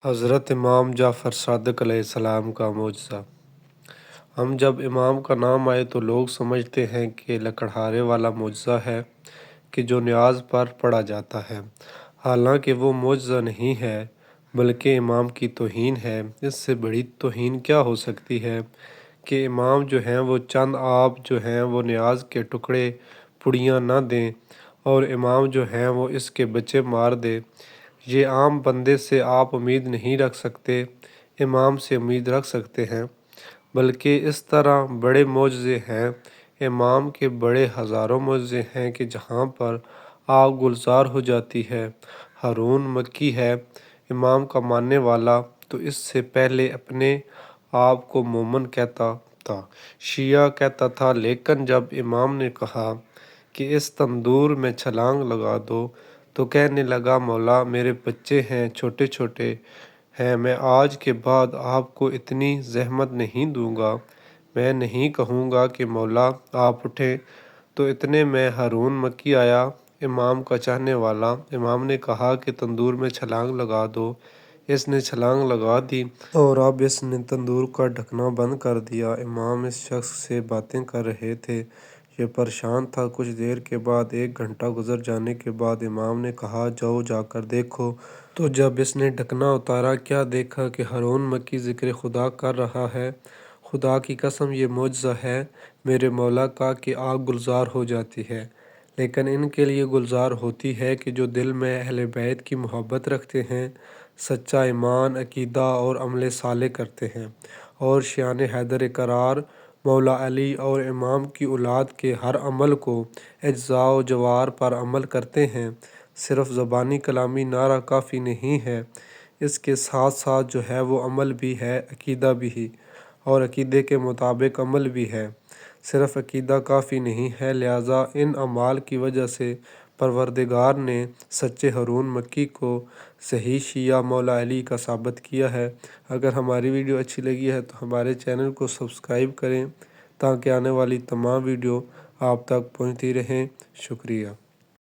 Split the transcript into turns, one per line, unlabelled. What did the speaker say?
حضرت امام جعفر صادق علیہ السلام کا معجزہ۔ ہم جب امام کا نام آئے تو لوگ سمجھتے ہیں کہ لکڑہارے والا معجزہ ہے کہ جو نیاز پر پڑھا جاتا ہے، حالانکہ وہ معجزہ نہیں ہے بلکہ امام کی توہین ہے۔ اس سے بڑی توہین کیا ہو سکتی ہے کہ امام جو ہیں وہ چند آپ جو ہیں وہ نیاز کے ٹکڑے پڑیاں نہ دیں اور امام جو ہیں وہ اس کے بچے مار دے۔ یہ عام بندے سے آپ امید نہیں رکھ سکتے، امام سے امید رکھ سکتے ہیں، بلکہ اس طرح بڑے معجزے ہیں، امام کے بڑے ہزاروں معجزے ہیں کہ جہاں پر آگ گلزار ہو جاتی ہے۔ ہارون مکی ہے امام کا ماننے والا، تو اس سے پہلے اپنے آپ کو مومن کہتا تھا، شیعہ کہتا تھا، لیکن جب امام نے کہا کہ اس تندور میں چھلانگ لگا دو تو کہنے لگا، مولا میرے بچے ہیں، چھوٹے چھوٹے ہیں، میں آج کے بعد آپ کو اتنی زحمت نہیں دوں گا، میں نہیں کہوں گا کہ مولا آپ اٹھیں۔ تو اتنے میں ہارون مکی آیا، امام کا چاہنے والا۔ امام نے کہا کہ تندور میں چھلانگ لگا دو، اس نے چھلانگ لگا دی اور اب اس نے تندور کا ڈھکنا بند کر دیا۔ امام اس شخص سے باتیں کر رہے تھے، یہ پریشان تھا۔ کچھ دیر کے بعد 1 گھنٹہ گزر جانے کے بعد امام نے کہا، جاؤ جا کر دیکھو۔ تو جب اس نے ڈھکنا اتارا، کیا دیکھا کہ ہارون مکی ذکر خدا کر رہا ہے۔ خدا کی قسم یہ معجزہ ہے میرے مولا کا کہ آگ گلزار ہو جاتی ہے، لیکن ان کے لیے گلزار ہوتی ہے کہ جو دل میں اہل بیت کی محبت رکھتے ہیں، سچا ایمان، عقیدہ اور عمل صالح کرتے ہیں اور شان حیدر کرار، مولا علی اور امام کی اولاد کے ہر عمل کو اجزاء و جوار پر عمل کرتے ہیں۔ صرف زبانی کلامی نعرہ کافی نہیں ہے، اس کے ساتھ ساتھ جو ہے وہ عمل بھی ہے، عقیدہ بھی ہے اور عقیدے کے مطابق عمل بھی ہے۔ صرف عقیدہ کافی نہیں ہے، لہٰذا ان اعمال کی وجہ سے پروردگار نے سچے ہارون مکی کو صحیح شیعہ مولا علی کا ثابت کیا ہے۔ اگر ہماری ویڈیو اچھی لگی ہے تو ہمارے چینل کو سبسکرائب کریں تاکہ آنے والی تمام ویڈیو آپ تک پہنچتی رہیں۔ شکریہ۔